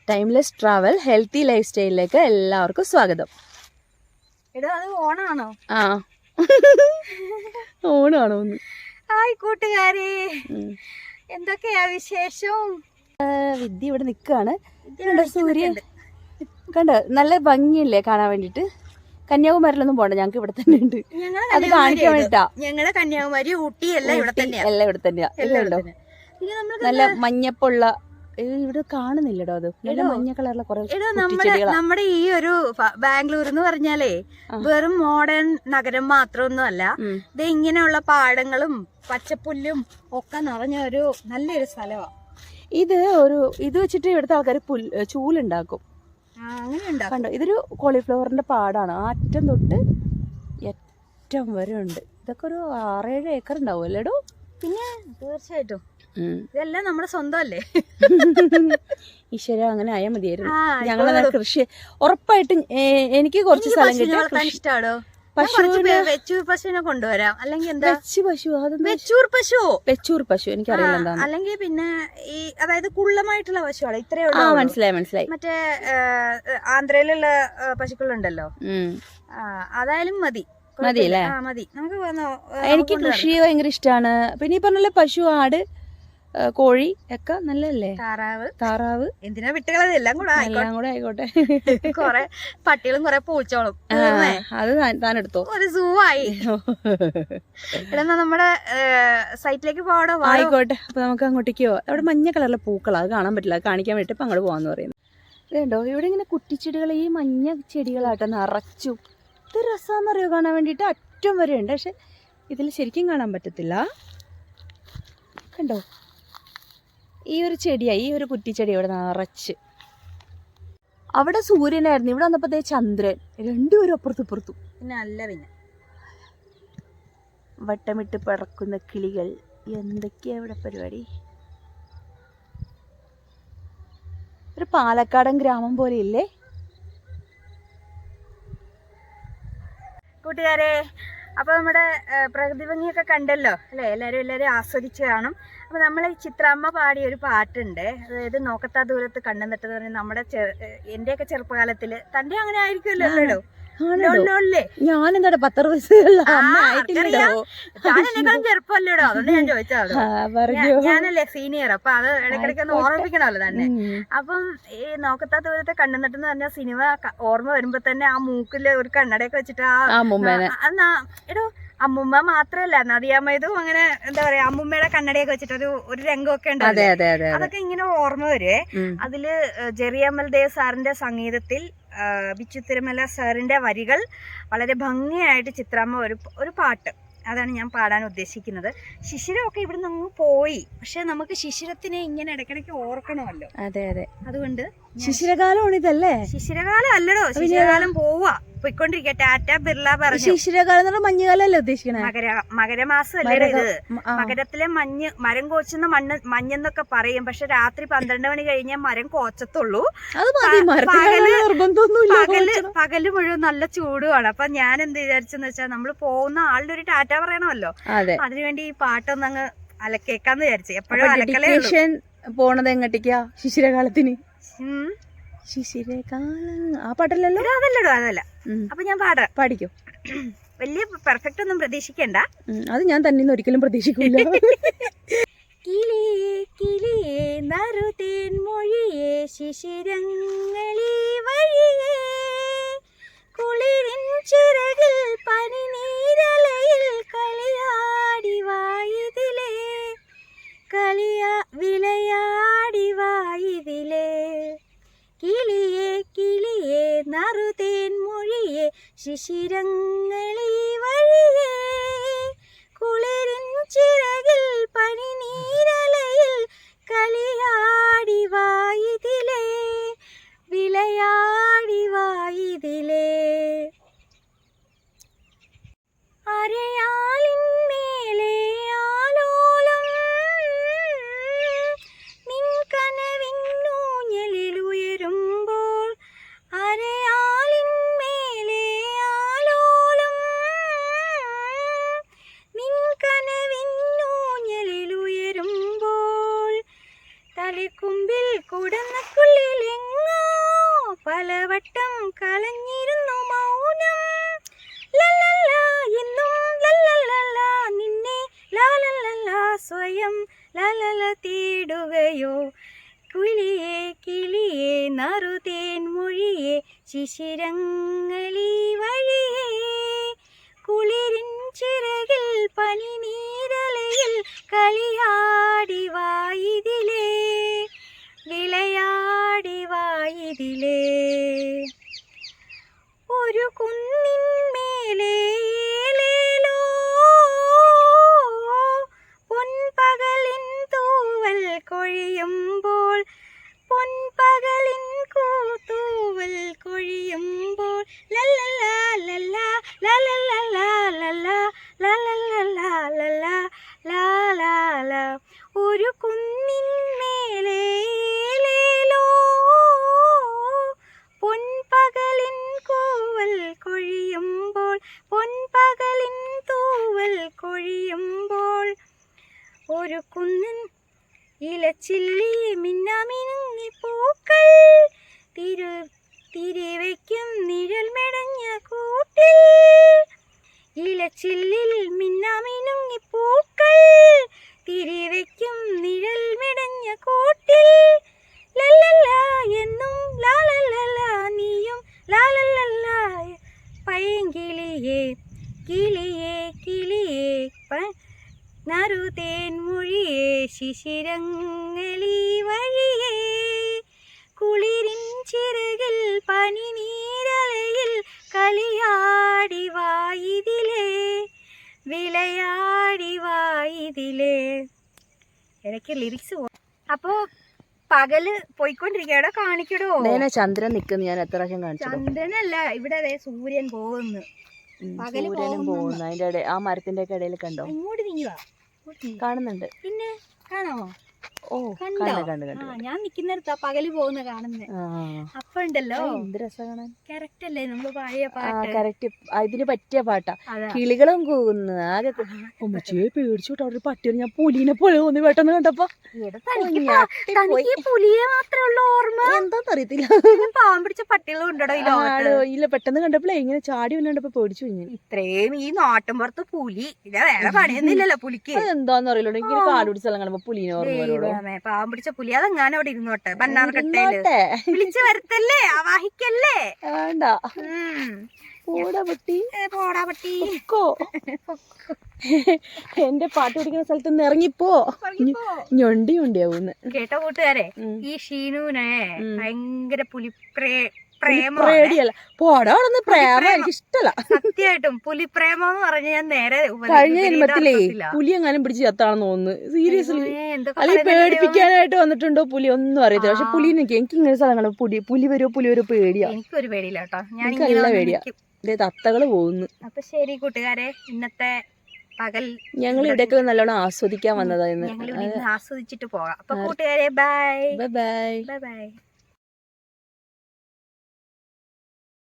Timeless travel healthy life സ്റ്റൈലിലേക്ക് എല്ലാവർക്കും സ്വാഗതം. ഓണാണോ? ആ ഓണാണോ? ഹായ് കൂട്ടുകാരെ, എന്തൊക്കെയാ വിശേഷം? വിദ്യ ഇവിടെ നിൽക്കുകയാണ്. സൂര്യൻ കണ്ടോ, നല്ല ഭംഗിയില്ലേ കാണാൻ വേണ്ടിട്ട്. കന്യാകുമാരിയിലൊന്നും പോണ്ട, ഞങ്ങൾക്ക് ഇവിടെ തന്നെ ഉണ്ട്. അത് കാണിക്കാൻ വേണ്ടിട്ടാ. ഞങ്ങളെ കന്യാകുമാരി, ഊട്ടി എല്ലാം ഇവിടെ തന്നെയാ. എല്ലാം ഇവിടെ തന്നെയാ. ഇതുണ്ടോ നല്ല മഞ്ഞപ്പുള്ള, ഇവിടെ കാണുന്നില്ലടോ, അത് നല്ല മഞ്ഞ കളറിലെ കുറെ. നമ്മുടെ ഈ ഒരു ബാംഗ്ലൂർ എന്ന് പറഞ്ഞാലേ വെറും മോഡേൺ നഗരം മാത്രമൊന്നും അല്ല. ഇത് ഇങ്ങനെയുള്ള പാടങ്ങളും പച്ചപ്പുല്ലും ഒക്കെ നിറഞ്ഞ ഒരു നല്ലൊരു സ്ഥലമാണ്. ഇത് വെച്ചിട്ട് ഇവിടുത്തെ ആൾക്കാർ ചൂലുണ്ടാക്കും. കണ്ടോ, ഇതൊരു കോളിഫ്ലവറിന്റെ പാടാണ്. അറ്റം തൊട്ട് ഏറ്റവും വരെ ഉണ്ട്. ഇതൊക്കെ ഒരു 6-7 ഏക്കർ ഉണ്ടാവും അല്ലേടോ? പിന്നെ തീർച്ചയായിട്ടും ഇതെല്ലാം നമ്മുടെ സ്വന്തം അല്ലേ. ഈശ്വര, അങ്ങനെ ആയാൽ മതിയായിരുന്നു. ഞങ്ങളെ കൃഷി ഉറപ്പായിട്ടും എനിക്ക് കുറച്ച് സ്ഥലം കിട്ടാൻ ഇഷ്ടമാണോ? വെച്ചൂർ പശുവിനെ കൊണ്ടുവരാം. അല്ലെങ്കിൽ എന്താ വെച്ചൂർ പശു എനിക്കറിയില്ല എന്താ. അല്ലെങ്കിൽ പിന്നെ ഈ അതായത് കുള്ളമായിട്ടുള്ള പശുവാണ്. ഇത്രയേ ഉള്ളൂ. മനസ്സിലായി. മറ്റേ ആന്ധ്രയിലുള്ള പശുക്കളുണ്ടല്ലോ, അതായാലും മതി. മതി, നമുക്ക് എനിക്ക് കൃഷി ഭയങ്കര ഇഷ്ടമാണ്. പിന്നെ ഈ പറഞ്ഞ പശു, ആട്, കോഴി ഒക്കെ നല്ലല്ലേ. താറാവ് എന്തിനാ വിട്ടുകളത്? എല്ലാം കൂടെ ആയിക്കോട്ടെ. കൊറേ പട്ടികളും കൊറേ പൂച്ചോളും. അത് താനെടുത്തോ. ഒരു സൂ ആയി. ഇവിടെ നമ്മുടെ സൈറ്റിലേക്ക് പോകണോ? ആയിക്കോട്ടെ. അപ്പൊ നമുക്ക് അങ്ങോട്ടേക്ക് പോവാം. അവിടെ മഞ്ഞ കളറിലെ പൂക്കളാ, അത് കാണാൻ പറ്റില്ല. അത് കാണിക്കാൻ വേണ്ടിട്ട് ഇപ്പൊ അങ്ങോട്ട് പോവാന്ന് പറയുന്നത്. ഇതുണ്ടോ, ഇവിടെ ഇങ്ങനെ കുറ്റിച്ചെടികൾ, ഈ മഞ്ഞ ചെടികളായിട്ട് നിറച്ചു. ഇത് രസാന്നറിയോ കാണാൻ വേണ്ടിട്ട്. അറ്റം വരെ ഉണ്ട്, പക്ഷെ ഇതിൽ ശരിക്കും കാണാൻ പറ്റത്തില്ല. കണ്ടോ, ഈ ഒരു ചെടിയാ, ഈ ഒരു കുറ്റിച്ചെടി ഇവിടെ നിറച്ച്. അവിടെ സൂര്യനായിരുന്നു, ഇവിടെ വന്നപ്പോ ചന്ദ്രൻ. രണ്ടുപേരും അപ്പുറത്തും. പിന്നെ വട്ടമിട്ട് പറക്കുന്ന കിളികൾ. എന്തൊക്കെയാ ഇവിടെ പരിപാടി. ഒരു പാലക്കാടൻ ഗ്രാമം പോലെ ഇല്ലേ കൂട്ടുകാരെ? അപ്പൊ നമ്മുടെ പ്രകൃതി ഭംഗിയൊക്കെ കണ്ടല്ലോ അല്ലേ? എല്ലാവരും ആസ്വദിച്ച് കാണും. അപ്പൊ നമ്മളെ ഈ ചിത്രാമ്മ പാടിയ ഒരു പാട്ടുണ്ട്, അതായത് നോക്കത്താ ദൂരത്ത് കണ്ണും തട്ടെന്ന് പറഞ്ഞാൽ നമ്മുടെ എന്റെയൊക്കെ ചെറുപ്പകാലത്തില്. തന്റെ അങ്ങനെ ആയിരിക്കുമല്ലോ അല്ലേടോ? ഞാനെന്താ 10 വയസ്സുള്ള താനെക്കാളും ചെറുപ്പമല്ലേടോ? അതുകൊണ്ട് ഞാൻ ചോദിച്ചതാണ്. ഞാനല്ലേ സീനിയർ, അപ്പൊ അത് ഇടയ്ക്കിടയ്ക്ക് ഒന്ന് ഓർമ്മിക്കണമല്ലോ തന്നെ. അപ്പം ഈ നോക്കത്താ ദൂരത്തെ കണ്ണും തട്ടെന്ന് പറഞ്ഞ സിനിമ ഓർമ്മ വരുമ്പോ തന്നെ ആ മൂക്കില് ഒരു കണ്ണടയൊക്കെ വെച്ചിട്ട് എടോ, അമ്മുമ്മ മാത്രല്ല നദിയാമ്മതും അങ്ങനെ എന്താ പറയാ, അമ്മുമ്മയുടെ കണ്ണടയൊക്കെ വെച്ചിട്ട് ഒരു രംഗമൊക്കെ ഉണ്ട്. അതൊക്കെ ഇങ്ങനെ ഓർമ്മ വരുവേ. അതില് ജെറി അമൽദേവ് സാറിന്റെ സംഗീതത്തിൽ ബിച്ചു തിരുമല സാറിന്റെ വരികൾ വളരെ ഭംഗിയായിട്ട് ചിത്രാമ്മ ഒരു പാട്ട്, അതാണ് ഞാൻ പാടാൻ ഉദ്ദേശിക്കുന്നത്. ശിശിരമൊക്കെ ഇവിടുന്ന് അങ്ങ് പോയി, പക്ഷെ നമുക്ക് ശിശിരത്തിനെ ഇങ്ങനെ ഇടയ്ക്കിടയ്ക്ക് ഓർക്കണമല്ലോ. അതെ. അതുകൊണ്ട് ശിശിരകാലമാണ് ഇതല്ലേ? ശിശിരകാലം അല്ലടോ, ശിശിരകാലം പോവാ, പോയിക്കൊണ്ടിരിക്കുക. ടാറ്റ ബിർള പറഞ്ഞു. ശിശിരകാലം മഞ്ഞുകാലം അല്ലേ ഉദ്ദേശിക്കണേ? മകരമാസം അല്ലേ ഇത്? മകരത്തിലെ മഞ്ഞ്, മരം കോച്ചുന്ന മഞ്ഞെന്നൊക്കെ പറയും. പക്ഷെ രാത്രി 12 മണി കഴിഞ്ഞാൽ മരം കോച്ചത്തുള്ളൂ. പകല് മുഴുവൻ നല്ല ചൂടുമാണ്. അപ്പൊ ഞാൻ എന്ത് വിചാരിച്ചെന്ന് വെച്ചാൽ, നമ്മള് പോകുന്ന ആളുടെ ഒരു ടാറ്റ പറയണമല്ലോ, അതിനുവേണ്ടി ഈ പാട്ടൊന്ന് അങ്ങ് അലക്കേക്കാന്ന് വിചാരിച്ചു. എപ്പോഴും അലക്കലേ പോണത് എങ്ങോട്ടേക്കാ? ശിശിരകാലത്തിന്. ശിശിരകാലം ആ പാട്ടല്ലല്ലോ? അതല്ല. അപ്പൊ ഞാൻ പാടിക്കും. വലിയ പെർഫെക്റ്റ് ഒന്നും പ്രതീക്ഷിക്കണ്ട. അത് ഞാൻ തന്നെ ഒരിക്കലും പ്രതീക്ഷിക്കില്ല. കിളിയേ കിളിയേ നറുതേൻ മൊഴിയേ ശിശിരങ്ങളീ വഴിയേ കുളിരിൻ ചിറകിൽ പനിനീരലയിൽ കളിയാടി വായിതിലേ വിളയാടി വായിതിലേ കിളിയേ കിളിയേ നറുതേൻ മൊഴിയേ ശിശിരങ്ങളീ വഴിയേ കുളിരിൻ ചിറകിൽ പനിനീരലയിൽ കളിയാടി വായിതിലേ വിളയാടി വായിതിലേ അരയാലിന്മേലെ ആലോലം നിൻ കനവിന്നൂഞ്ഞലിലുയരുമ്പോൾ അരയാലിന്മേലെ ആലോലം മനക്കുള്ളിലെങ്ങോ പലവട്ടം കലഞ്ഞിരുന്നു മൗനം. ലല്ലല്ല എന്നും ലല്ലല്ല നിന്നെ ലാലല്ല സ്വയം ലലല തേടുകയോ. കിളിയേ കിളിയേ നറുതേൻ മൊഴിയേ ശിശിരങ്ങളീ വഴിയേ. കുളിരിൻ ചിറകിൽ പനിനീരലയിൽ കളിയാടി വായിതിലേ വിളയാടി വായിതിലേ. ഒരു കുന്നിന്മേലേ ഏലേലോ പൊൻപകലിൻ തൂവൽ കൊഴിയുമ്പോൾ പൊൻപകലിൻ തൂവൽ കൊഴിയുമ്പോൾ ലല്ലല്ല ലല്ല ലല്ലല്ല ലല്ല ലല്ലല്ല ലല്ല ലാലാല. ഒരു കുന്നിന്മേലേ ഏലേലോ പൊൻപകലിൻ കൂവൽ കൊഴിയുമ്പോൾ പൊൻപകലിൻ തൂവൽ കൊഴിയുമ്പോൾ. ഒരു കുന്നിൻ ഇലച്ചില്ലി മിന്നാമിനുങ്ങി പൂക്കൾ തിരിവയ്ക്കും നിഴൽ മെടഞ്ഞ കൂട്ടിൽ. ഇലച്ചില്ലിൽ മിന്നാമിനുങ്ങി പൂക്കൾ തിരിവയ്ക്കും നിഴൽ മെടഞ്ഞ കൂട്ടിൽ. ലല്ലല്ല എന്നും ലാലല്ല നീയും ലാലല്ല. പൈങ്കിളിയേ കിളിയേ കിളിയേ നറുതേൻ മൊഴിയേ ശിശിരങ്ങളീ വഴിയേ. കുളിരിൻ ചിറകിൽ പനിനീരലയിൽ കളിയാടി വായിതിലേ വിളയാടി വായിതിലേ. എനിക്ക് ലിറിക്സ് അപ്പോ പകല് പോയിക്കൊണ്ടിരിക്കടോ കാണിക്കടോ. ചന്ദ്രൻ നിക്കുന്നു ഞാൻ എത്ര പ്രാവശ്യം കാണിച്ചു. ചന്ദ്രനല്ല ഇവിടെ സൂര്യൻ പോകുന്നു. സൂര്യനും പോകുന്നു അതിന്റെ ഇടയിൽ ആ മരത്തിന്റെ ഒക്കെ ഇടയിൽ കണ്ടോ? ഇങ്ങോട്ട് നീങ്ങുവാ കാണുന്നുണ്ട്. പിന്നെ കാണാമോ? ഓ കണ്ടോ? ഞാൻ നിക്കുന്നിടത്താ പകല് പോകുന്ന കാണുന്നത്. അപ്പൊ ഉണ്ടല്ലോ എന്ത് രസം കാണാൻ. കറക്റ്റ് അല്ലേ നമ്മള് പഴയ പാട്ട്? കറക്റ്റ് ഇതിന് പറ്റിയ പാട്ടാ. കിളികളും കൂവുന്നു. ആകെ ഉമ്മച്ചിയെ പേടിച്ചോട്ട് അവിടെ ഒരു പട്ടിയാണ്. ഞാൻ പുലിനെ പോലെ തോന്നി പെട്ടെന്ന് കണ്ടപ്പോ. പുലിയെ മാത്രമേ ഉള്ളൂ ഓർമ്മ. എന്താന്നറിയത്തില്ല. പാവം പിടിച്ച പട്ടികളും ഉണ്ടോ ഈ ലോകത്ത്? ഇല്ല പെട്ടെന്ന് കണ്ടപ്പോഴേ ഇങ്ങനെ ചാടി വന്നപ്പോ പേടിച്ചു കഴിഞ്ഞു. ഇത്രയും ഈ നാട്ടിൻപുറത്ത് പുലി ഇല്ല വേറെ പണിയൊന്നുമില്ലല്ലോ പുലിക്ക്. എന്താന്ന് അറിയില്ലോ. ഇങ്ങനെ കാടുപിടി സ്ഥലം കാണുമ്പോ പുലിനെ ഓർമ്മ. പാവം പിടിച്ച പുലി അതെങ്ങാനും അവിടെ ഇരുന്നോട്ടെ. ബന്നാർക്കട്ടയില് വിളിച്ചു വരത്തല്ലേ ആവാഹിക്കല്ലേ. വേണ്ട പോടാ പട്ടി പോടാ പട്ടി. എന്റെ പാട്ട് പഠിക്കുന്ന സ്ഥലത്ത് നിന്ന് ഇറങ്ങിപ്പോ. ഞൊണ്ടി ഞൊണ്ടിയാവുന്ന്. കേട്ടോ കൂട്ടുകാരെ, ഈ ഷീനുവിനെ ഭയങ്കര പേടിയല്ല പോടാണെന്ന് പ്രേമം എനിക്ക് ഇഷ്ടല്ല. സത്യമായിട്ടും പുലിപ്രേമം എന്ന് പറഞ്ഞ ഞാൻ നേരെ കഴിഞ്ഞ ജന്മത്തിലേ പുലി എങ്ങാനും പിടിച്ച് ചത്താണെന്ന് തോന്നുന്നു. സീരിയസ്ലി അല്ലെങ്കിൽ പേടിപ്പിക്കാനായിട്ട് വന്നിട്ടുണ്ടോ പുലി ഒന്നും അറിയത്തില്ല. പക്ഷെ പുലി എനിക്ക് ഇങ്ങനെ സ്ഥലങ്ങൾ പുലി വരുമോ പേടിയാ. എനിക്കൊരു പേടിയില്ല കേട്ടോ. ഞാൻ നല്ല പേടിയാ. തത്തകള് പോകുന്നു. അപ്പൊ ശരി കൂട്ടുകാരെ, ഇന്നത്തെ പകൽ ഞങ്ങൾ ഇവിടെയൊക്കെ നല്ലോണം ആസ്വദിക്കാൻ വന്നതായിരുന്നു. ഞങ്ങൾ ആസ്വദിച്ചിട്ട് പോകാം. അപ്പൊ കൂട്ടുകാരെ bye bye bye bye bye.